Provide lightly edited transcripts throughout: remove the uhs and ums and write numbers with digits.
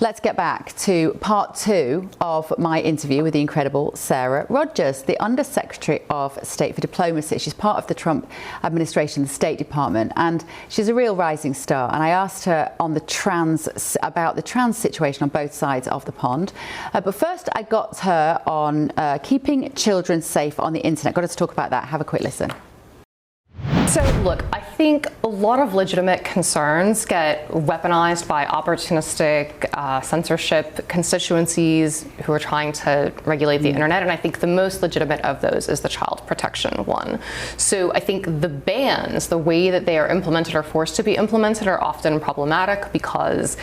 Let's get back to part 2 of my interview with the incredible Sarah Rogers, the Undersecretary of State for Diplomacy. She's part of the Trump administration, the State Department, and she's a real rising star. And I asked her on about the trans situation on both sides of the pond. But first, I got her on keeping children safe on the internet. Got us to talk about that. Have a quick listen. So look, I think a lot of legitimate concerns get weaponized by opportunistic censorship constituencies who are trying to regulate the internet, and I think the most legitimate of those is the child protection one. So I think the bans, the way that they are implemented or forced to be implemented, are often problematic because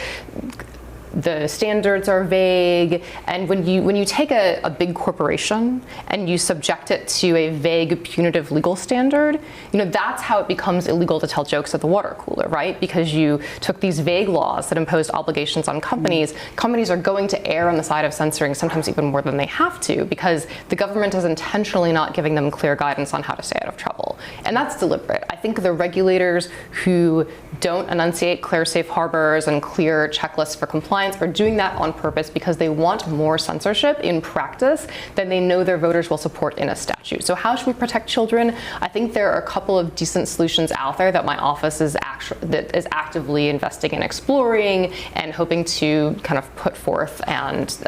the standards are vague, and when you take a big corporation and you subject it to a vague punitive legal standard, that's how it becomes illegal to tell jokes at the water cooler, right? Because you took these vague laws that imposed obligations on companies. Companies are going to err on the side of censoring, sometimes even more than they have to, because the government is intentionally not giving them clear guidance on how to stay out of trouble. And that's deliberate. I think the regulators who don't enunciate clear safe harbors and clear checklists for compliance are doing that on purpose because they want more censorship in practice than they know their voters will support in a statute. So how should we protect children? I think there are a couple of decent solutions out there that my office is actively investing in exploring and hoping to kind of put forth and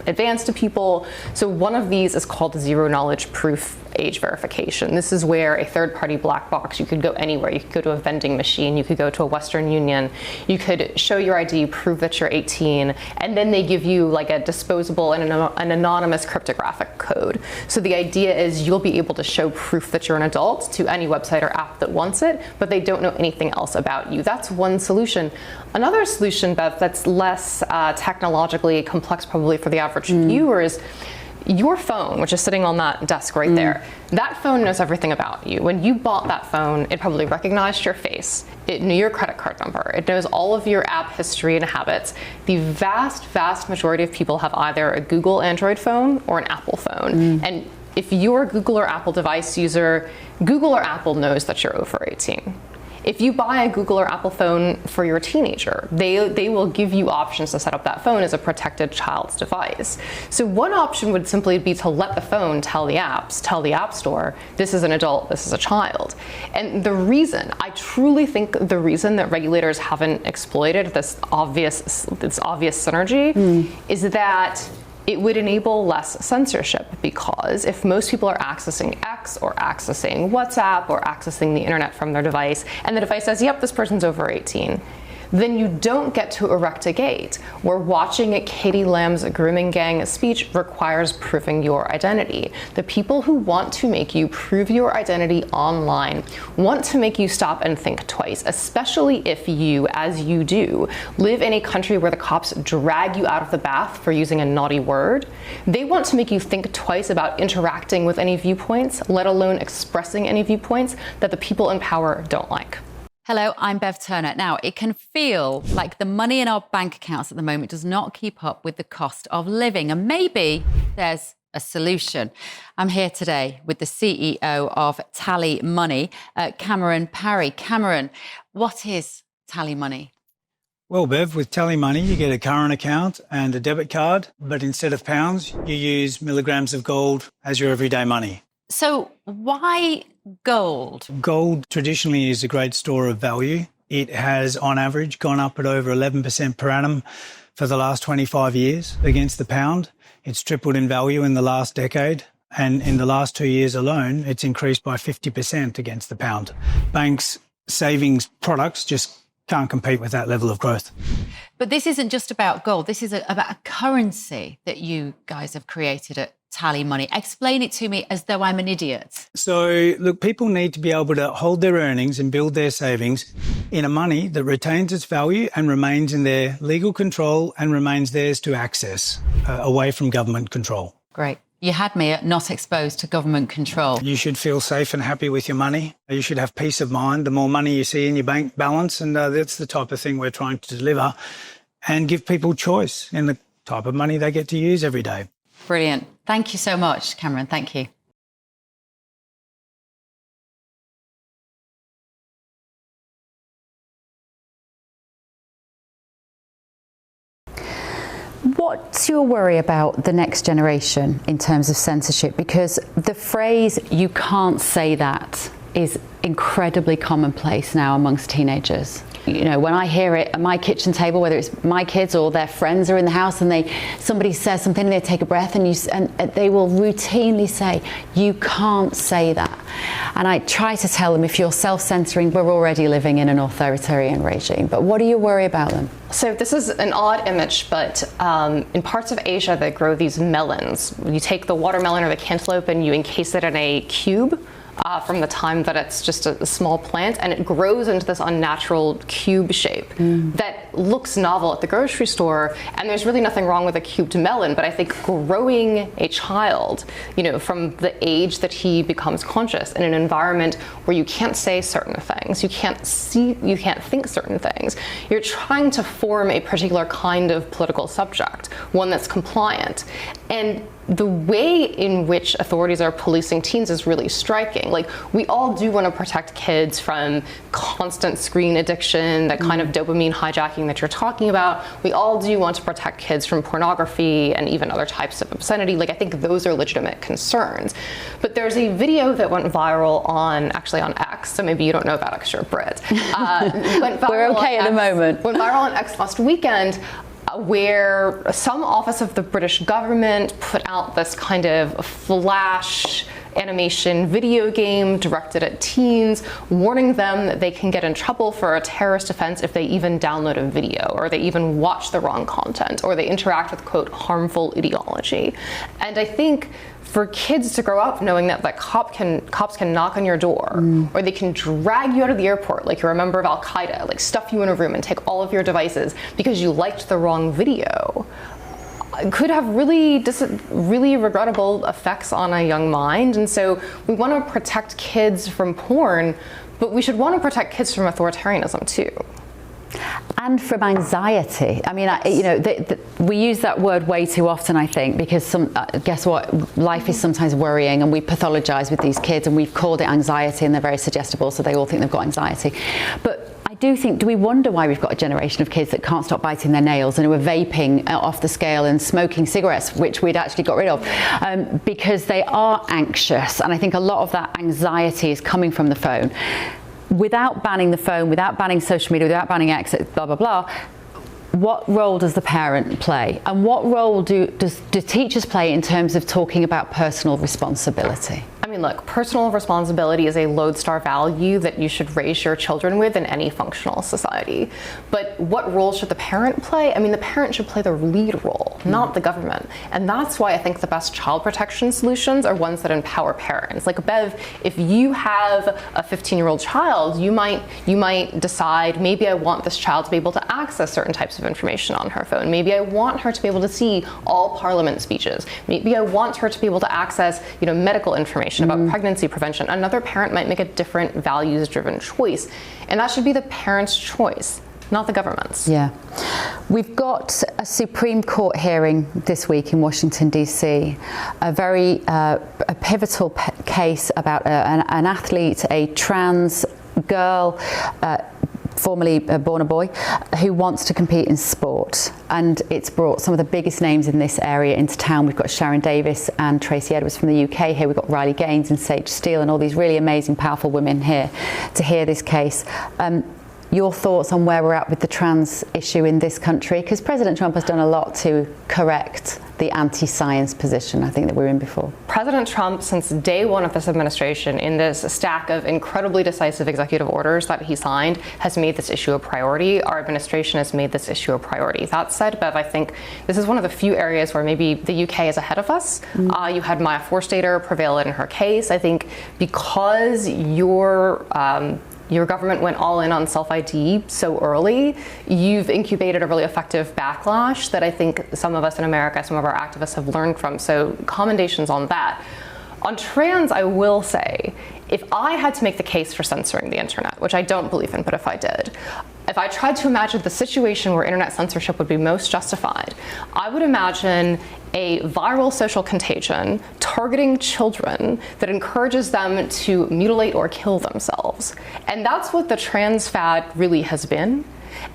advance to people. So one of these is called zero knowledge proof age verification. This is where a third-party black box, you could go anywhere. You could go to a vending machine, you could go to a Western Union, you could show your ID, prove that you're 18, and then they give you like a disposable and an anonymous cryptographic code. So the idea is you'll be able to show proof that you're an adult to any website or app that wants it, but they don't know anything else about you. That's one solution. Another solution, Beth, that's less technologically complex probably for the average viewer is your phone, which is sitting on that desk right there. That phone knows everything about you. When you bought that phone, it probably recognized your face. It knew your credit card number. It knows all of your app history and habits. The vast, vast majority of people have either a Google Android phone or an Apple phone. And if you're a Google or Apple device user, Google or Apple knows that you're over 18. If you buy a Google or Apple phone for your teenager, they will give you options to set up that phone as a protected child's device. So one option would simply be to let the phone tell the App Store, this is an adult, this is a child. And the reason, I truly think the reason that regulators haven't exploited this obvious synergy is that it would enable less censorship, because if most people are accessing X or accessing WhatsApp or accessing the internet from their device, and the device says, yep, this person's over 18, then you don't get to erect a gate where watching Katie Lamb's grooming gang speech requires proving your identity. The people who want to make you prove your identity online want to make you stop and think twice, especially if you, as you do, live in a country where the cops drag you out of the bath for using a naughty word. They want to make you think twice about interacting with any viewpoints, let alone expressing any viewpoints that the people in power don't like. Hello, I'm Bev Turner. Now, it can feel like the money in our bank accounts at the moment does not keep up with the cost of living, and maybe there's a solution. I'm here today with the CEO of TallyMoney, Cameron Parry. Cameron, what is TallyMoney? Well, Bev, with TallyMoney, you get a current account and a debit card, but instead of pounds, you use milligrams of gold as your everyday money. So why gold? Gold traditionally is a great store of value. It has, on average, gone up at over 11% per annum for the last 25 years against the pound. It's tripled in value in the last decade. And in the last 2 years alone, it's increased by 50% against the pound. Banks' savings products just can't compete with that level of growth. But this isn't just about gold. This is about a currency that you guys have created at TallyMoney. Explain it to me as though I'm an idiot. So, look, people need to be able to hold their earnings and build their savings in a money that retains its value and remains in their legal control and remains theirs to access, away from government control. Great. You had me at not exposed to government control. You should feel safe and happy with your money. You should have peace of mind the more money you see in your bank balance, and that's the type of thing we're trying to deliver, and give people choice in the type of money they get to use every day. Brilliant. Thank you so much, Cameron. Thank you. What's your worry about the next generation in terms of censorship? Because the phrase, "you can't say that," is incredibly commonplace now amongst teenagers. You know, when I hear it at my kitchen table, whether it's my kids or their friends are in the house and somebody says something and they take a breath and they will routinely say, "You can't say that." And I try to tell them, if you're self-censoring, we're already living in an authoritarian regime. But what do you worry about them? So this is an odd image, but in parts of Asia they grow these melons. You take the watermelon or the cantaloupe and you encase it in a cube. From the time that it's just a small plant, and it grows into this unnatural cube shape that looks novel at the grocery store, and there's really nothing wrong with a cubed melon, but I think growing a child, you know, from the age that he becomes conscious in an environment where you can't say certain things, you can't think certain things, you're trying to form a particular kind of political subject, one that's compliant. And the way in which authorities are policing teens is really striking. Like, we all do want to protect kids from constant screen addiction, that kind of dopamine hijacking that you're talking about. We all do want to protect kids from pornography and even other types of obscenity. Like, I think those are legitimate concerns. But there's a video that went viral on X, so maybe you don't know about X, you're Brit. We're okay at the moment. Went viral on X last weekend, where some office of the British government put out this kind of flash animation video game directed at teens, warning them that they can get in trouble for a terrorist offense if they even download a video, or they even watch the wrong content, or they interact with, quote, harmful ideology. And I think for kids to grow up knowing that cops can knock on your door, or they can drag you out of the airport like you're a member of Al Qaeda, like stuff you in a room and take all of your devices because you liked the wrong video, could have really regrettable effects on a young mind. And so we want to protect kids from porn, but we should want to protect kids from authoritarianism too. And from anxiety. I mean, we use that word way too often, I think, because guess what? Life is sometimes worrying, and we pathologize with these kids, and we've called it anxiety, and they're very suggestible, so they all think they've got anxiety. But I do think, do we wonder why we've got a generation of kids that can't stop biting their nails and who are vaping off the scale and smoking cigarettes, which we'd actually got rid of, because they are anxious. And I think a lot of that anxiety is coming from the phone. Without banning the phone, without banning social media, without banning X, blah, blah, blah, what role does the parent play? And what role do teachers play in terms of talking about personal responsibility? I mean, look, personal responsibility is a lodestar value that you should raise your children with in any functional society. But what role should the parent play? I mean, the parent should play the lead role, not the government. And that's why I think the best child protection solutions are ones that empower parents. Like, Bev, if you have a 15-year-old child, you might decide, maybe I want this child to be able to access certain types of information on her phone. Maybe I want her to be able to see all parliament speeches. Maybe I want her to be able to access, medical information about pregnancy prevention. Another parent might make a different values-driven choice, and that should be the parent's choice, not the government's. Yeah. We've got a Supreme Court hearing this week in Washington, D.C., a very pivotal case about an athlete, a trans girl, formerly born a boy, who wants to compete in sport. And it's brought some of the biggest names in this area into town. We've got Sharon Davis and Tracy Edwards from the UK here. We've got Riley Gaines and Sage Steele and all these really amazing, powerful women here to hear this case. Your thoughts on where we're at with the trans issue in this country? Because President Trump has done a lot to correct the anti-science position, I think, that we were in before. President Trump, since day one of this administration, in this stack of incredibly decisive executive orders that he signed, has made this issue a priority. Our administration has made this issue a priority. That said, Bev, I think this is one of the few areas where maybe the UK is ahead of us. You had Maya Forstater prevail in her case. I think because your government went all in on self-ID so early, you've incubated a really effective backlash that I think some of us in America, some of our activists have learned from. So commendations on that. On trans, I will say, if I had to make the case for censoring the internet, which I don't believe in, but if I did, if I tried to imagine the situation where internet censorship would be most justified, I would imagine a viral social contagion targeting children that encourages them to mutilate or kill themselves. And that's what the trans fad really has been.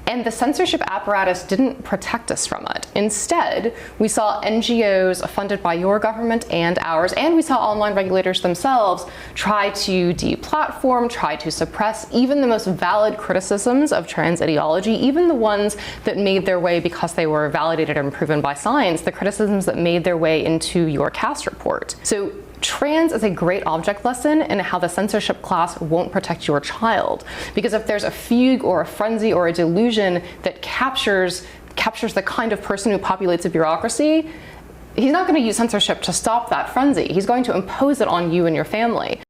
and the censorship apparatus didn't protect us from it. Instead, we saw NGOs funded by your government and ours, and we saw online regulators themselves try to deplatform, try to suppress even the most valid criticisms of trans ideology, even the ones that made their way because they were validated and proven by science, the criticisms that made their way into your CAST report. So trans is a great object lesson in how the censorship class won't protect your child. Because if there's a fugue or a frenzy or a delusion that captures the kind of person who populates a bureaucracy, he's not going to use censorship to stop that frenzy. He's going to impose it on you and your family.